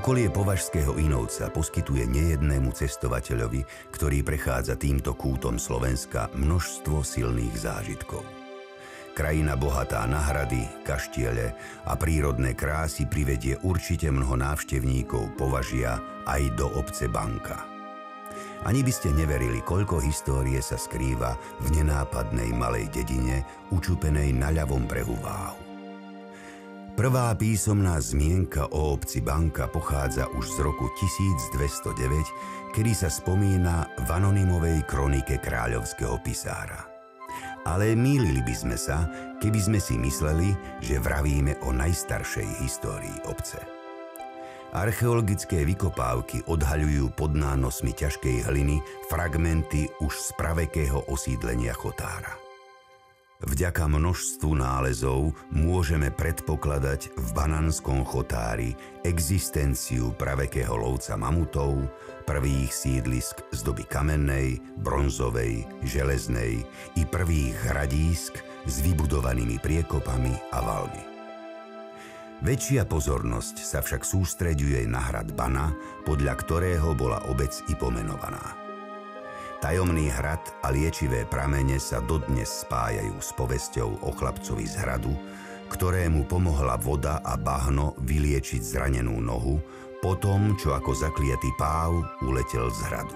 Okolie Považského Inovca poskytuje nejednému cestovateľovi, ktorý prechádza týmto kútom Slovenska, množstvo silných zážitkov. Krajina bohatá na hrady, kaštiele a prírodné krásy privedie určite mnoho návštevníkov Považia aj do obce Banka. Ani by ste neverili, koľko histórie sa skrýva v nenápadnej malej dedine, učupenej na ľavom brehu Váhu. Prvá písomná zmienka o obci Banka pochádza už z roku 1209, kedy sa spomína v anonymovej kronike kráľovského pisára. Ale mýlili by sme sa, keby sme si mysleli, že vravíme o najstaršej histórii obce. Archeologické vykopávky odhaľujú pod nánosmi ťažkej hliny fragmenty už z pravekého osídlenia Chotára. Vďaka množstvu nálezov môžeme predpokladať v Bananskom Chotári existenciu pravekého lovca mamutov, prvých sídlisk z doby kamennej, bronzovej, železnej i prvých hradísk s vybudovanými priekopami a valmi. Väčšia pozornosť sa však sústreďuje na hrad Bana, podľa ktorého bola obec i pomenovaná. Tajomný hrad a liečivé pramene sa dodnes spájajú s povesťou o chlapcovi z hradu, ktorému pomohla voda a bahno vyliečiť zranenú nohu po tom, čo ako zakliatý páv uletel z hradu.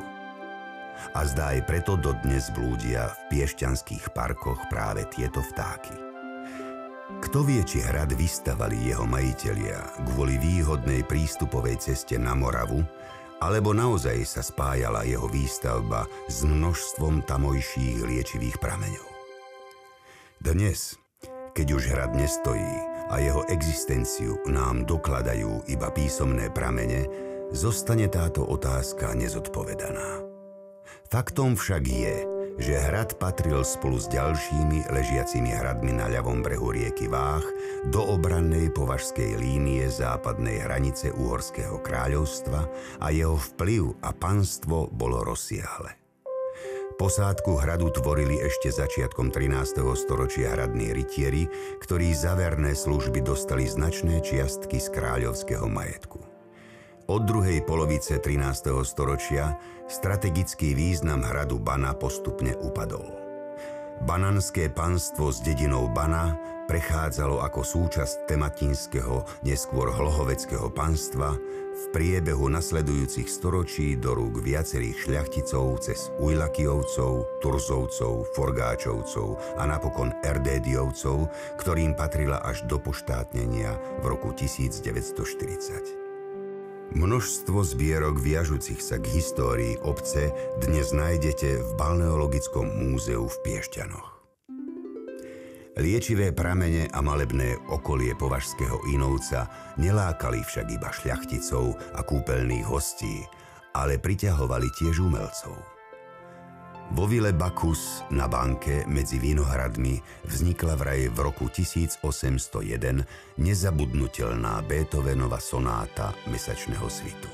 A zdá aj preto dodnes blúdia v piešťanských parkoch práve tieto vtáky. Kto vie, či hrad vystavali jeho majitelia kvôli výhodnej prístupovej ceste na Moravu, alebo naozaj sa spájala jeho výstavba s množstvom tamojších liečivých prameňov. Dnes, keď už hrad nestojí a jeho existenciu nám dokladajú iba písomné pramene, zostane táto otázka nezodpovedaná. Faktom však je, že hrad patril spolu s ďalšími ležiacimi hradmi na ľavom brehu rieky Váh do obrannej považskej línie západnej hranice Uhorského kráľovstva a jeho vplyv a panstvo bolo rozsiahle. Posádku hradu tvorili ešte začiatkom 13. storočia hradní rytieri, ktorí za verné služby dostali značné čiastky z kráľovského majetku. Od druhej polovice 13. storočia strategický význam hradu Bana postupne upadol. Bananské panstvo s dedinou Bana prechádzalo ako súčasť tematinského, neskôr hlohoveckého panstva v priebehu nasledujúcich storočí do rúk viacerých šľachticov cez Ujlakijovcov, Turzovcov, Forgáčovcov a napokon Erdédiovcov, ktorým patrila až do poštátnenia v roku 1940. Množstvo zbierok viažúcich sa k histórii obce dnes nájdete v Balneologickom múzeu v Piešťanoch. Liečivé pramene a malebné okolie Považského Inovca nelákali však iba šľachticov a kúpeľných hostí, ale priťahovali tiež umelcov. Vo vile Bacchus na Banke medzi Vinohradmi vznikla vraj v roku 1801 nezabudnutelná Beethovenova sonáta Mesačného svitu.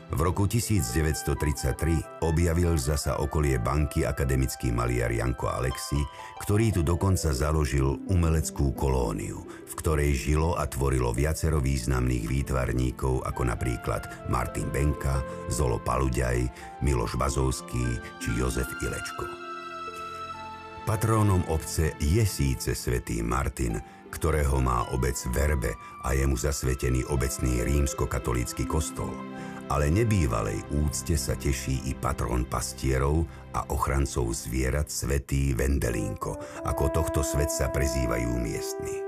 V roku 1933 objavil zasa okolie Banky akademický maliar Janko Alexi, ktorý tu dokonca založil umeleckú kolóniu, v ktorej žilo a tvorilo viacero významných výtvarníkov ako napríklad Martin Benka, Zolo Paluďaj, Miloš Vazovský či Jozef Ilečko. Patrónom obce je síce svätý Martin, ktorého má obec v verbe a je mu zasvetený obecný rímskokatolícky kostol, ale nebývalej úcte sa teší i patrón pastierov a ochrancov zvierat svätý Vendelínko, ako tohto svetca prezývajú miestni.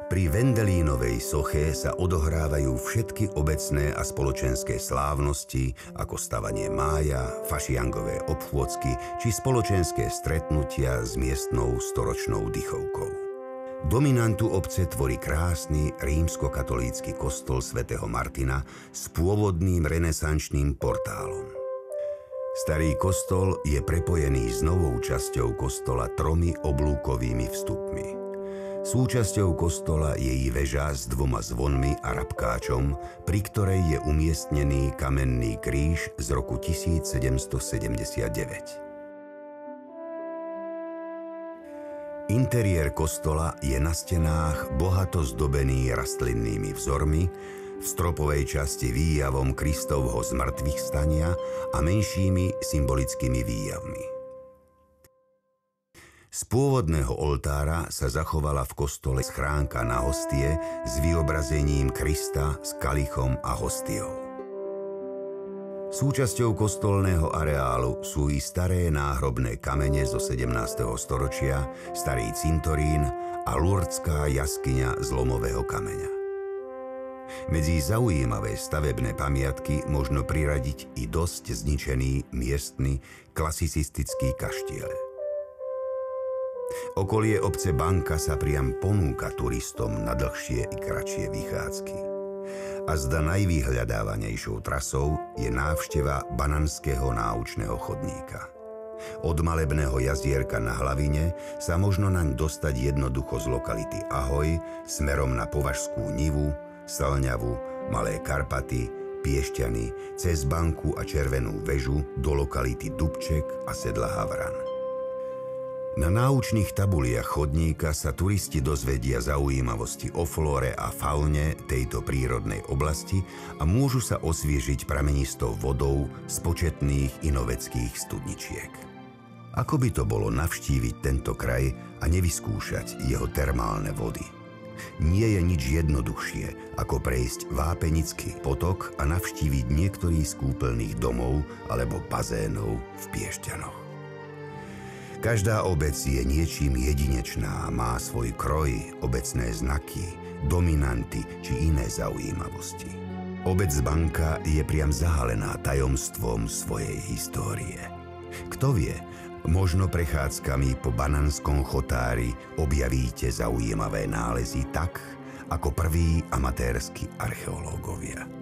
Pri Vendelínovej soche sa odohrávajú všetky obecné a spoločenské slávnosti, ako stavanie mája, fašiangové obchôdzky či spoločenské stretnutia s miestnou storočnou dychovkou. Dominantu obce tvorí krásny rímskokatolícky kostol svätého Martina s pôvodným renesančným portálom. Starý kostol je prepojený s novou časťou kostola 3 oblúkovými vstupmi. Súčasťou kostola je i veža s 2 zvonmi a rabkáčom, pri ktorej je umiestnený kamenný kríž z roku 1779. Interiér kostola je na stenách bohato zdobený rastlinnými vzormi, v stropovej časti výjavom Kristovho zmrtvých stania a menšími symbolickými výjavmi. Z pôvodného oltára sa zachovala v kostole schránka na hostie s vyobrazením Krista s kalichom a hostiou. Súčasťou kostolného areálu sú i staré náhrobné kamene zo 17. storočia, starý cintorín a lurdská jaskyňa z lomového kameňa. Medzi zaujímavé stavebné pamiatky možno priradiť i dosť zničený miestny klasicistický kaštiel. Okolie obce Banka sa priam ponúka turistom na dlhšie i kratšie vychádzky. A zda najvyhľadávanejšou trasou je návšteva Bananského náučného chodníka. Od malebného jazierka na Hlavine sa možno naň dostať jednoducho z lokality Ahoj smerom na Považskú nivu, Slňavu, Malé Karpaty, Piešťany, cez Banku a Červenú väžu do lokality Dubček a Sedla Havran. Na náučných tabuliach chodníka sa turisti dozvedia zaujímavosti o flóre a faune tejto prírodnej oblasti a môžu sa osviežiť pramenistou vodou z početných inoveckých studničiek. Ako by to bolo navštíviť tento kraj a nevyskúšať jeho termálne vody? Nie je nič jednoduchšie, ako prejsť Vápenický potok a navštíviť niektorý z kúpeľných domov alebo bazénov v Piešťanoch. Každá obec je niečím jedinečná, má svoj kroj, obecné znaky, dominanty či iné zaujímavosti. Obec Banka je priam zahalená tajomstvom svojej histórie. Kto vie, možno prechádzkami po Bananskom chotári objavíte zaujímavé nálezy tak, ako prví amatérsky archeológovia.